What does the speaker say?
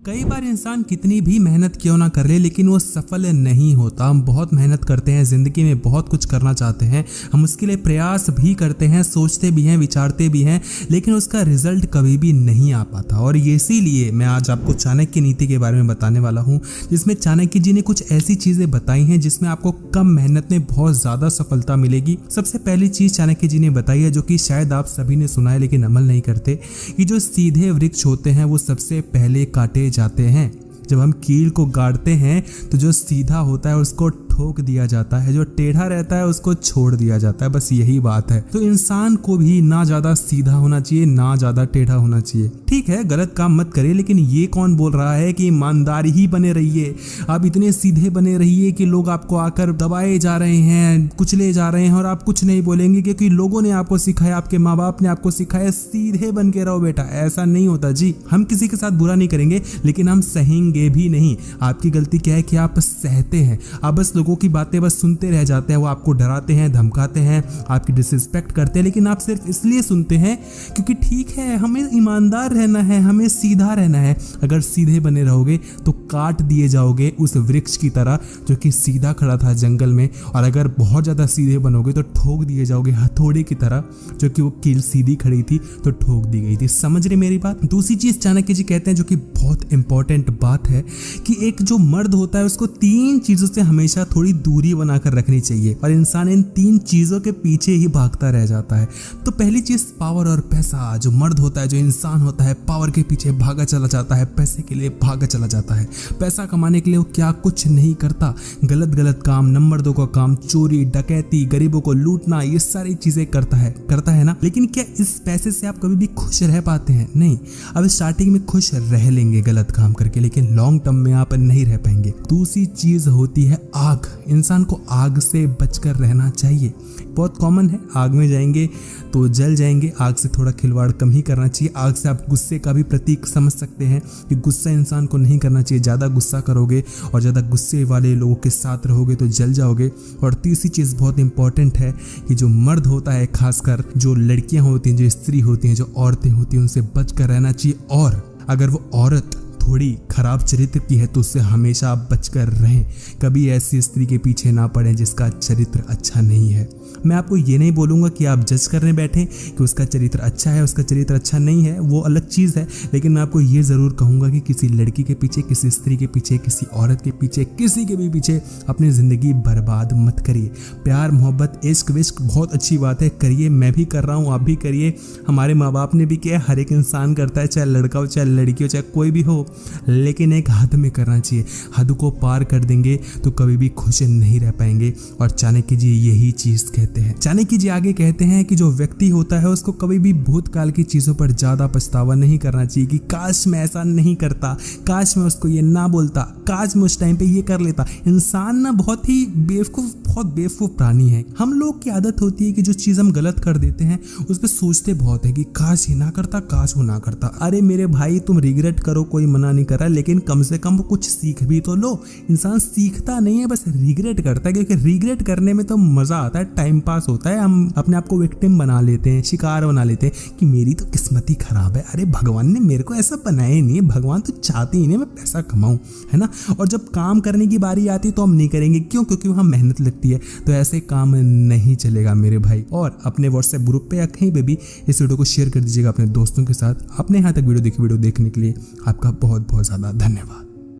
कई बार इंसान कितनी भी मेहनत क्यों ना कर ले लेकिन वो सफल नहीं होता। हम बहुत मेहनत करते हैं, जिंदगी में बहुत कुछ करना चाहते हैं, हम उसके लिए प्रयास भी करते हैं, सोचते भी हैं, विचारते भी हैं, लेकिन उसका रिजल्ट कभी भी नहीं आ पाता। और इसीलिए मैं आज आपको चाणक्य नीति के बारे में बताने वाला हूँ, जिसमें चाणक्य जी ने कुछ ऐसी चीजें बताई हैं जिसमें आपको कम मेहनत में बहुत ज्यादा सफलता मिलेगी। सबसे पहली चीज चाणक्य जी ने बताई है, जो कि शायद आप सभी ने सुना है लेकिन अमल नहीं करते, कि जो सीधे वृक्ष होते हैं वो सबसे पहले काटे जाते हैं। जब हम कील को गाड़ते हैं तो जो सीधा होता है उसको ठोक दिया जाता है, जो टेढ़ा रहता है उसको छोड़ दिया जाता है। बस यही बात है। तो इंसान को भी ना ज्यादा सीधा होना चाहिए, ना ज्यादा टेढ़ा होना चाहिए। ठीक है, गलत काम मत करिए, लेकिन ये कौन बोल रहा है कि ईमानदार ही बने रहिए, आप इतने सीधे बने रहिए कि लोग आपको आकर दबाए जा रहे हैं, कुचले जा रहे हैं और आप कुछ नहीं बोलेंगे क्योंकि लोगों ने आपको सिखाया, आपके माँ बाप ने आपको सिखाया सीधे बन के रहो बेटा। ऐसा नहीं होता जी। हम किसी के साथ बुरा नहीं करेंगे, लेकिन हम सहेंगे भी नहीं। आपकी गलती क्या है कि आप सहते हैं, आप बस लोगों की बातें बस सुनते रह जाते हैं। वो आपको डराते हैं, धमकाते हैं, आपकी डिसरिस्पेक्ट करते हैं, लेकिन आप सिर्फ इसलिए सुनते हैं क्योंकि ठीक है, हमें ईमानदार रहना है, हमें सीधा रहना है। अगर सीधे बने रहोगे तो काट दिए जाओगे उस वृक्ष की तरह जो कि सीधा खड़ा था जंगल में, और अगर बहुत ज्यादा सीधे बनोगे तो ठोक दिए जाओगे हथौड़े की तरह, जो कि वो कील सीधी खड़ी थी तो ठोक दी गई थी। समझ रहे मेरी बात? दूसरी चीज चाणक्य जी कहते हैं, जो कि बहुत इंपॉर्टेंट बात है, कि एक जो मर्द होता है उसको तीन चीजों से हमेशा थोड़ी दूरी बनाकर रखनी चाहिए, और इंसान इन तीन चीजों के पीछे ही भागता रह जाता है। तो पहली चीज पावर और पैसा। जो मर्द होता है, जो इंसान होता है, पावर के पीछे भागा चला जाता है, पैसे के लिए भागा चला जाता है। पैसा कमाने के लिए वो क्या कुछ नहीं करता, गलत काम, नंबर 2 का काम, चोरी, डकैती, गरीबों को लूटना, ये सारी चीजें करता है ना। लेकिन क्या इस पैसे से आप कभी भी खुश रह पाते हैं? नहीं। अब स्टार्टिंग में खुश रह लेंगे गलत काम करके, लेकिन लॉन्ग टर्म में आप नहीं रह पाएंगे। दूसरी चीज होती है आग। इंसान को आग से बचकर रहना चाहिए। बहुत कॉमन है, आग में जाएंगे तो जल जाएंगे। आग से थोड़ा खिलवाड़ कम ही करना चाहिए। आग से आप गुस्से का भी प्रतीक समझ सकते हैं कि गुस्सा इंसान को नहीं करना चाहिए। ज़्यादा गुस्सा करोगे और ज़्यादा गुस्से वाले लोगों के साथ रहोगे तो जल जाओगे। और तीसरी चीज़ बहुत इंपॉर्टेंट है कि जो मर्द होता है, खासकर जो लड़कियां होती हैं, जो स्त्री होती हैं, जो औरतें होती हैं, उनसे बचकर रहना चाहिए। और अगर वो औरत थोड़ी खराब चरित्र की है तो उससे हमेशा आप बचकर रहें। कभी ऐसी स्त्री के पीछे ना पड़ें जिसका चरित्र अच्छा नहीं है। मैं आपको ये नहीं बोलूँगा कि आप जज करने बैठें कि उसका चरित्र अच्छा है, उसका चरित्र अच्छा नहीं है, वो अलग चीज़ है। लेकिन मैं आपको ये ज़रूर कहूँगा कि किसी लड़की के पीछे, किसी स्त्री के पीछे, किसी औरत के पीछे, किसी के भी पीछे अपनी ज़िंदगी बर्बाद मत करिए। प्यार, मोहब्बत, इश्क विश्क बहुत अच्छी बात है, करिए। मैं भी कर रहा हूँ, आप भी करिए। हमारे माँ बाप ने भी किया, हर एक इंसान करता है, चाहे लड़का हो, चाहे लड़की हो, चाहे कोई भी हो, लेकिन एक हद में करना चाहिए। हद को पार कर देंगे तो कभी भी खुश नहीं रह पाएंगे। और चाणक्य जी यही चीज कहते हैं। चाणक्य जी आगे कहते हैं कि जो व्यक्ति होता है उसको कभी भी भूतकाल की चीजों पर ज्यादा पछतावा नहीं करना चाहिए कि काश मैं ऐसा नहीं करता, काश मैं उसको ये ना बोलता, काश मैं उस टाइम पे ये कर लेता। इंसान ना बहुत बेवकूफ प्राणी है। हम लोग की आदत होती है कि जो चीज हम गलत कर देते हैं उस पर सोचते बहुत है कि काश ये ना करता, काश वो ना करता। अरे मेरे भाई, तुम रिग्रेट करो, कोई मना नहीं कर रहा, लेकिन कम से कम कुछ सीख भी तो लो। इंसान सीखता नहीं है, बस रिग्रेट करता है, क्योंकि रिग्रेट करने में तो मजा आता है, टाइम पास होता है। हम अपने आप को विक्टिम बना लेते हैं, शिकार बना लेते हैं कि मेरी तो किस्मत ही खराब है। अरे भगवान ने मेरे को ऐसा बनाया ही नहीं है, भगवान तो चाहते ही नहीं मैं पैसा कमाऊं, है ना। और जब काम करने की बारी आती है तो हम नहीं करेंगे। क्यों? क्योंकि वहाँ मेहनत लगती है। तो ऐसे काम नहीं चलेगा मेरे भाई। और अपने व्हाट्सएप ग्रुप पे या कहीं पे भी इस वीडियो को शेयर कर दीजिएगा अपने दोस्तों के साथ। अपने यहाँ तक वीडियो देखने के लिए आपका बहुत बहुत ज़्यादा धन्यवाद।